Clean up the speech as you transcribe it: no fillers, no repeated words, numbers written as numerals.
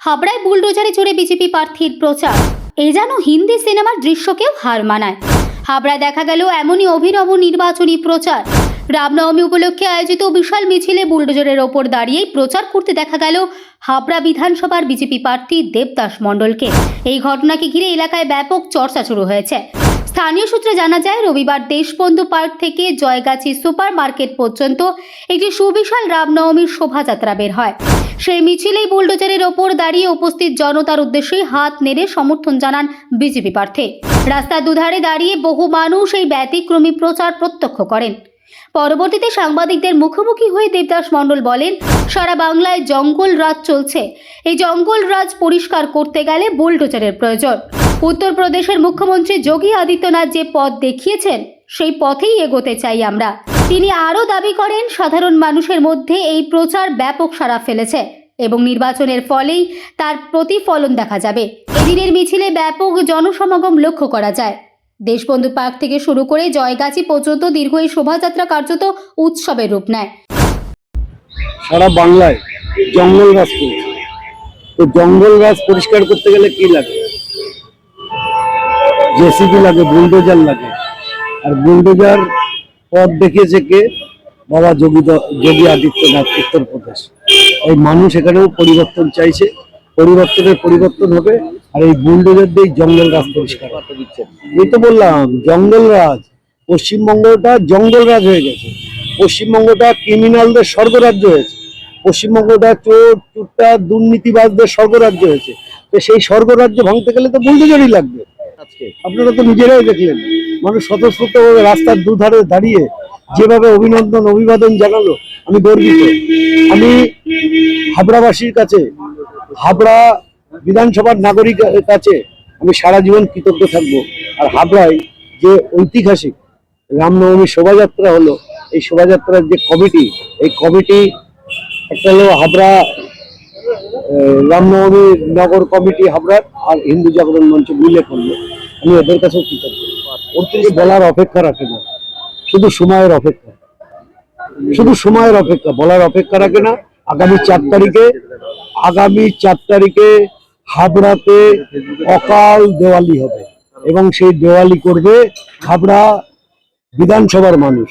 হাবড়ায় বুলডোজারে চড়ে বিজেপি প্রার্থীর প্রচার এই যেন হিন্দি সিনেমার দৃশ্যকেও হার মানায়। হাবড়ায় দেখা গেল এমনই অভিনব নির্বাচনী প্রচার। রামনবমী উপলক্ষে আয়োজিত বিশাল মিছিলে বুলডোজারের ওপর দাঁড়িয়েই প্রচার করতে দেখা গেল হাবড়া বিধানসভার বিজেপি প্রার্থী দেবদাস মণ্ডলকে। এই ঘটনাকে ঘিরে এলাকায় ব্যাপক চর্চা শুরু হয়েছে। স্থানীয় সূত্রে জানা যায়, রবিবার দেশবন্ধু পার্ক থেকে জয়গাছি সুপার মার্কেট পর্যন্ত একটি সুবিশাল রামনবমীর শোভাযাত্রা বের হয়। সেই মিছিলেই বুলডোজারের ওপর দাঁড়িয়ে উপস্থিত জনতার উদ্দেশ্যে হাত নেড়ে সমর্থন জানান বিজেপি প্রার্থী। রাস্তার দুধারে দাঁড়িয়ে বহু মানুষ এই ব্যতিক্রমী প্রচার প্রত্যক্ষ করেন। পরবর্তীতে সাংবাদিকদের মুখোমুখি হয়ে দেবদাস মণ্ডল বলেন, সারা বাংলায় জঙ্গল রাজ চলছে। এই জঙ্গল রাজ পরিষ্কার করতে গেলে বুলডোজারের প্রয়োজন। উত্তরপ্রদেশের মুখ্যমন্ত্রী যোগী আদিত্যনাথ যে পথ দেখিয়েছেন, সেই পথেই এগোতে চাই আমরা। তিনি আরও দাবি করেন, সাধারণ মানুষের মধ্যে এই প্রচার ব্যাপক সাড়া ফেলেছে এবং নির্বাচনের ফলেই তার প্রতিফলন দেখা যাবে। এদিনের মিছিলে ব্যাপক জনসমাগম লক্ষ্য করা যায়। দেশবন্ধু পার্ক থেকে শুরু করে জয়গাছি পর্যন্ত দীর্ঘ এই শোভাযাত্রা কার্যত উৎসবের রূপ নেয়। সারা বাংলায় জঙ্গল রাজ চলছে, তো জঙ্গল রাজ পরিষ্কার করতে গেলে কি লাগে? জেসিবি লাগে, বুলডোজার লাগে। আর বুলডোজার পথ দেখিয়েছে কে? বাবা যোগী আদিত্যনাথ, উত্তরপ্রদেশ। এই মানুষ এখানেও পরিবর্তন চাইছে, পরিবর্তন হবে। আর এই বুলডোজার দিয়ে জঙ্গল রাজ পরিষ্কার করতে দিচ্ছেন। এই তো বললাম, জঙ্গল রাজ। পশ্চিমবঙ্গটা জঙ্গল রাজ হয়ে গেছে। পশ্চিমবঙ্গটা ক্রিমিনালদের স্বর্গরাজ্য হয়েছে। পশ্চিমবঙ্গটা চোর চুট্টা দুর্নীতিবাজদের স্বর্গরাজ্য হয়েছে। তো সেই স্বর্গরাজ্য ভাঙতে গেলে তো বুলডোজারই লাগবে। আপনারা তো নিজেরাই দেখলেন, মানুষ স্বতঃস্ফূর্তভাবে রাস্তার দুধারে দাঁড়িয়ে যেভাবে অভিবাদন জানালো। আমি গর্বিত। আমি হাবড়াবাসীর কাছে, হাবড়া বিধানসভার নাগরিকের কাছে আমি সারা জীবন কৃতজ্ঞ থাকবো। আর হাবড়ায় যে ঐতিহাসিক রামনবমী শোভাযাত্রা হলো, এই শোভাযাত্রার যে কমিটি, এই কমিটি একটা হলো হাবড়া রামনবমী নগর কমিটি হাবড়ার, আর হিন্দু জাগরণ মঞ্চ মিলে করলো। আমি এদের কাছেও কৃতজ্ঞ। ওর থেকে বলার অপেক্ষা রাখে না, শুধু সময়ের অপেক্ষা, বলার অপেক্ষা রাখে না। আগামী 4 তারিখে হাবড়াতে অকাল দেওয়ালি হবে এবং সেই দেওয়ালি করবে হাবড়া বিধানসভার মানুষ।